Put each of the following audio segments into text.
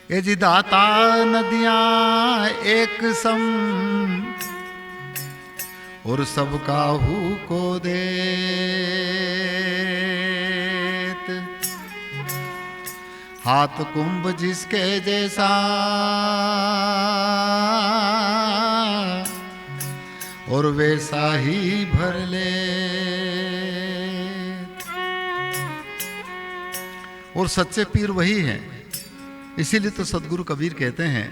ये जी दाता नदियां एक सम और सबका हु को देत, हाथ कुंभ जिसके जैसा और वैसा ही भर ले। और सच्चे पीर वही हैं, इसीलिए तो सदगुरु कबीर कहते हैं,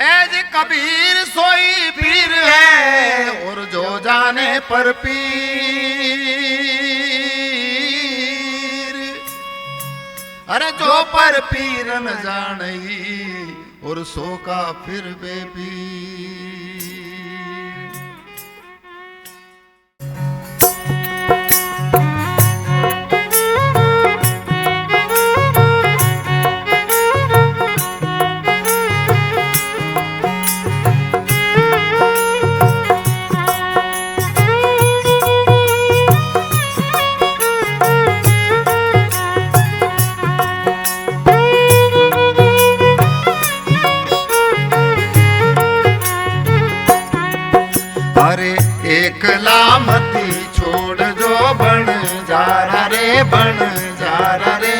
ऐज कबीर सोई पीर है और जो जाने पर पीर, अरे जो पर पीर न जाने और सो का फिर बेपीर। अरे एक लामती छोड़ जो बन जा रे बन जा रे,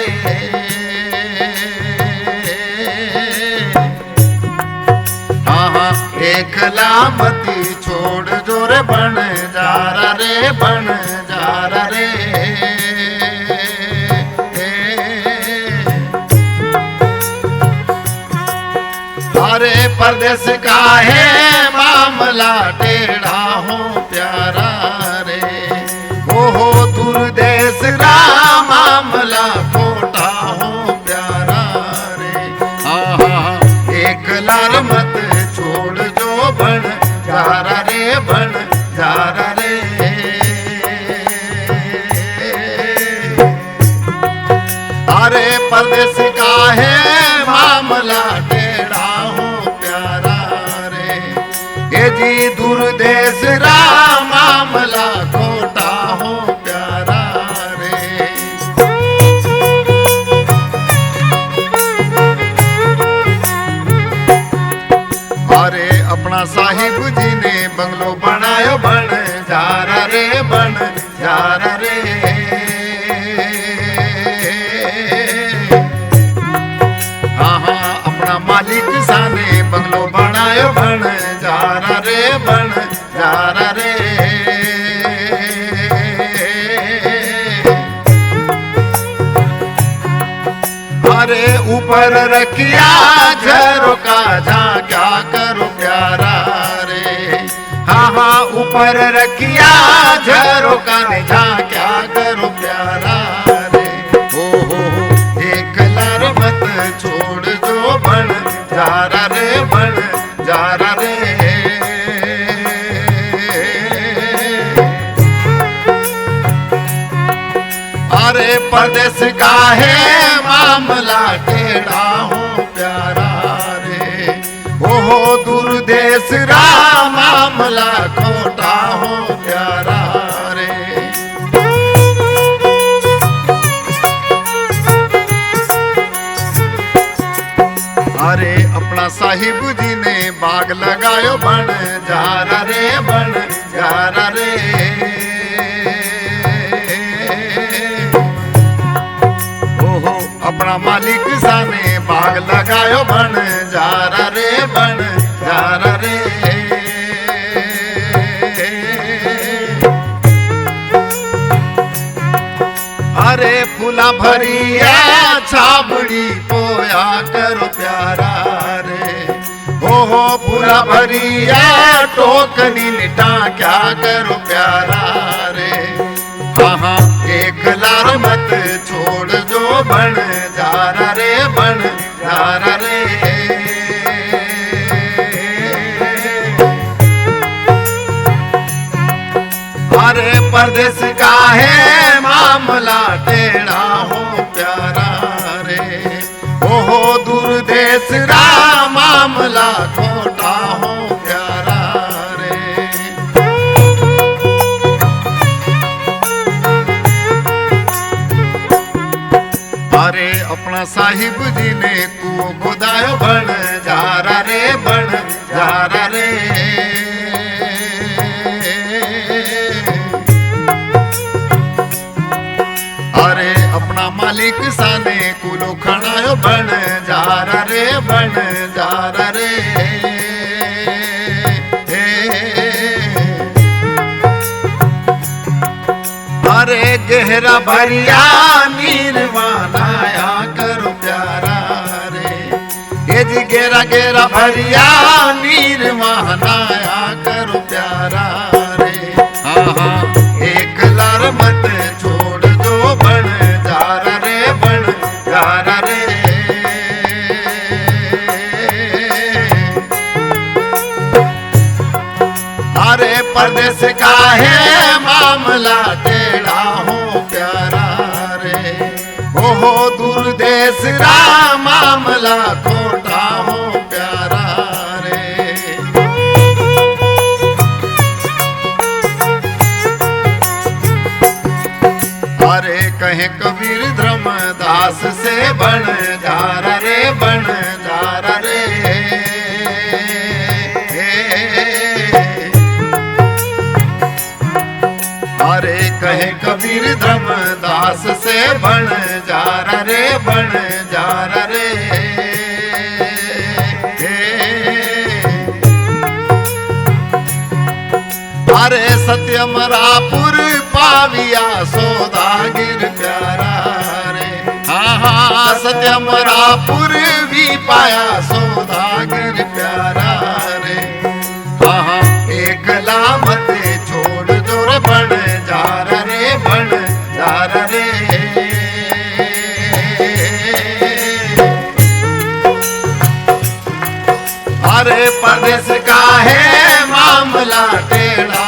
हाँ हाँ एक लामती छोड़ जो रे बन जा रे बन जा रे। अरे परदेश का है मामला टेढ़ा हो प्यारा रे, हो दूर देश रा मामला खोटा हो प्यारा रे। हाँ एक लार मत छोड़ जो बन जा रे बन जा रे। अरे परदेश का है मामला टेढ़ा हो प्यारा रे, ये जी दूर देश रा मामला खोटा हो प्यारा रे। अरे अपना साहिब जी ने बंगलो बनायो बन जा रे बन जा रे। मालिक साने बंगलो बनायो बन जा रे बन जा रे। अरे ऊपर रखिया झरो का जा क्या करो प्यारा रे, हाँ ऊपर रखिया झरो का जा क्या करो प्यारा रे। हो एक लार मत छोड़ जो बन जा रे बन जा रे। अरे परदेश का है मामला टेढ़ा हो प्यारा रे, हो दूर देश रा मामला खोटा हो प्यारा रे। अरे अपना साहिब जी ने बाग लगायो बन जा रे बन जा रे। ओहो अपना मालिक साने बाग लगायो बन जा रे बन जा रे। अरे फूला भरिया छाबड़ी पोया करो प्यारा रे, हो फूला भरिया टोकनी निटा क्या करो प्यारा रे। हाँ एक लार मत छोड़ जो बन जा रे बन जा रे। अरे परदेश का है मामला टेढ़ा हो प्यारा रे, हो दूर देश रा मामला खोटा हो प्यारा रे। साहिब जी ने कुओं खुदायो बन जारा रे बन जारा रे। अरे अपना मालिक साने कुलो खणायो बन जारा रे बन जारा रे। अरे गहरा भरिया नीरवानाया करो प्यारा रे। ये जी गहरा गहरा भरिया नीरवानाया करो प्यारा रे। हाँ हाँ एक लार मत छोड़ दो बन जारा रे बन जारा रे। अरे परदेश का है मामला टेढ़ा हो प्यारा रे। हो दूर देश रा मामला खोटा हो प्यारा रे। अरे कहे कबीर धर्मदास से बन जारा रे बन जारा रे। अरे कहे कबीर धर्मदास से बन जारा रे बन जारा रे। अरे सत्यमरापुर पाविया सौदागिर प्यारा रे। हाँ हाँ सत्यमरापुर भी पाया सौदागिर प्यारा रे। हाँ हाँ एक लामत छोड़ दो रे बन जारा रे बन जारा रे। अरे परदेश का है मामला टेढ़ा